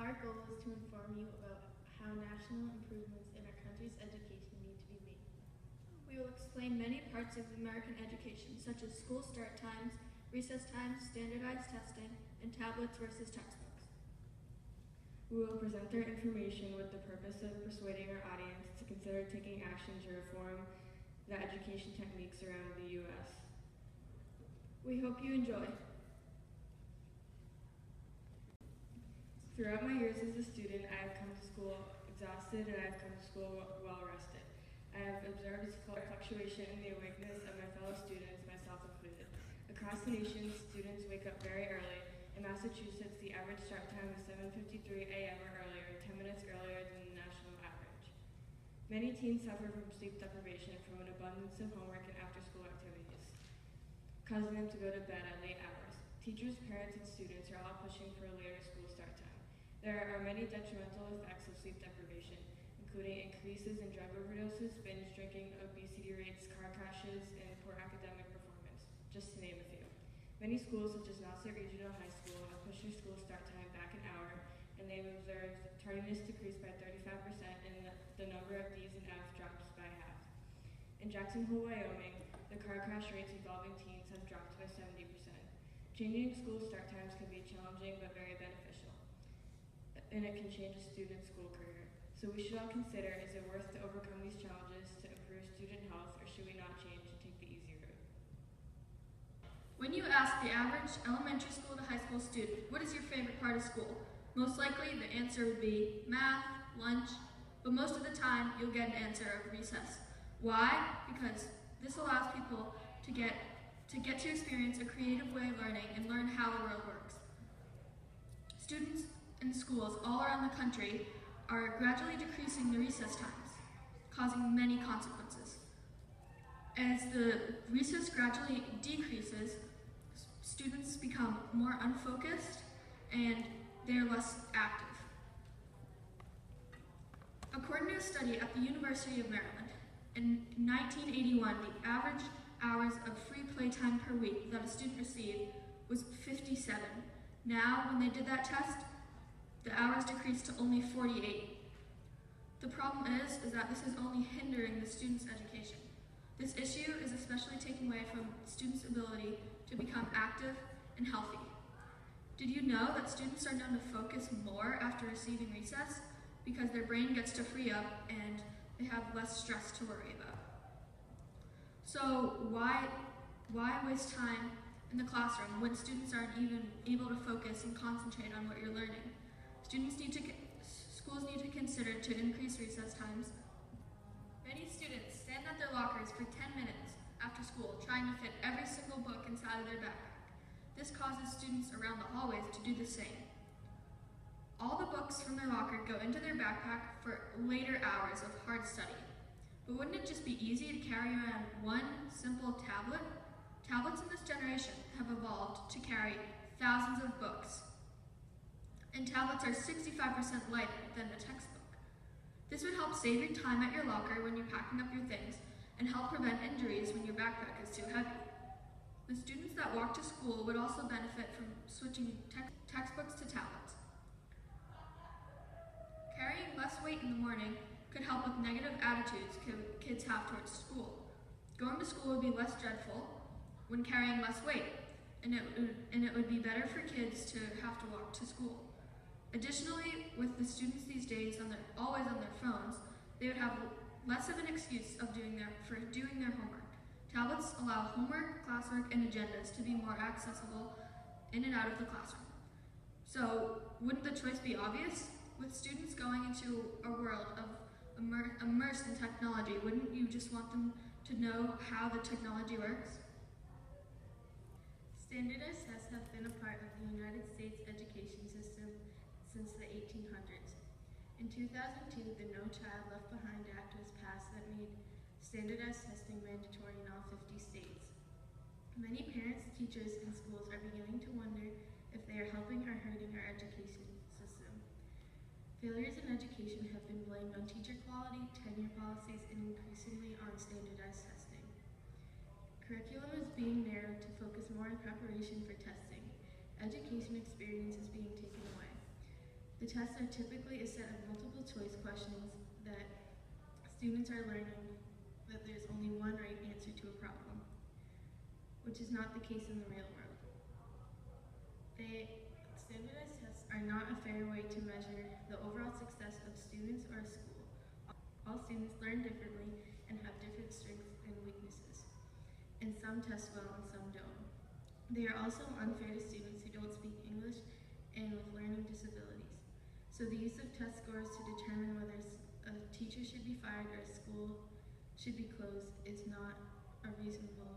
Our goal is to inform you about how national improvements in our country's education need to be made. We will explain many parts of American education, such as school start times, recess times, standardized testing, and tablets versus textbooks. We will present our information with the purpose of persuading our audience to consider taking action to reform the education techniques around the U.S. We hope you enjoy. Throughout my years as a student, I have come to school exhausted and I have come to school well rested. I have observed a fluctuation in the awakeness of my fellow students, myself included. Across the nation, students wake up very early. In Massachusetts, the average start time is 7:53 a.m. or earlier, 10 minutes earlier than the national average. Many teens suffer from sleep deprivation from an abundance of homework and after-school activities, causing them to go to bed at late hours. Teachers, parents, and students are all pushing for a later school start time. There are many detrimental effects of sleep deprivation, including increases in drug overdoses, binge drinking, obesity rates, car crashes, and poor academic performance, just to name a few. Many schools, such as Nauset Regional High School, have pushed their school start time back an hour, and they've observed tardiness decrease by 35% and the number of D's and F's drops by half. In Jackson Hole, Wyoming, the car crash rates involving teens have dropped by 70%. Changing school start times can be challenging but very beneficial, and it can change a student's school career. So we should all consider, is it worth to overcome these challenges to improve student health, or should we not change and take the easy route? When you ask the average elementary school to high school student, what is your favorite part of school? Most likely the answer would be math, lunch, but most of the time you'll get an answer of recess. Why? Because this allows people to get to experience a creative way of learning and learn how the world works. Students in schools all around the country are gradually decreasing the recess times, causing many consequences. As the recess gradually decreases, students become more unfocused and they're less active. According to a study at the University of Maryland, in 1981, the average hours of free playtime per week that a student received was 57. Now, when they did that test, the hours decreased to only 48. The problem is that this is only hindering the student's education. This issue is especially taking away from students' ability to become active and healthy. Did you know that students are known to focus more after receiving recess because their brain gets to free up and they have less stress to worry about? So why waste time in the classroom when students aren't even able to focus and concentrate on what you're learning? Schools need to consider to increase recess times. Many students stand at their lockers for 10 minutes after school trying to fit every single book inside of their backpack. This causes students around the hallways to do the same. All the books from their locker go into their backpack for later hours of hard study. But wouldn't it just be easy to carry around one simple tablet? Tablets in this generation have evolved to carry thousands of books, and tablets are 65% lighter than a textbook. This would help save your time at your locker when you're packing up your things and help prevent injuries when your backpack is too heavy. The students that walk to school would also benefit from switching textbooks to tablets. Carrying less weight in the morning could help with negative attitudes kids have towards school. Going to school would be less dreadful when carrying less weight, and it would be better for kids to have to walk to school. Additionally, with the students these days always on their phones, they would have less of an excuse for doing their homework. Tablets allow homework, classwork, and agendas to be more accessible in and out of the classroom. So, wouldn't the choice be obvious? With students going into a world of immersed in technology, wouldn't you just want them to know how the technology works? Standardized tests have been a part of the United States education system since the 1800s. In 2002, the No Child Left Behind Act was passed that made standardized testing mandatory in all 50 states. Many parents, teachers, and schools are beginning to wonder if they are helping or hurting our education system. Failures in education have been blamed on teacher quality, tenure policies, and increasingly on standardized testing. Curriculum is being narrowed to focus more on preparation for testing. Education experience is being taken away. The tests are typically a set of multiple choice questions that students are learning that there's only one right answer to a problem, which is not the case in the real world. Standardized tests are not a fair way to measure the overall success of students or a school. All students learn differently and have different strengths and weaknesses, and some test well and some don't. They are also unfair to students who don't speak English and with learning disabilities. So the use of test scores to determine whether a teacher should be fired or a school should be closed is not a reasonable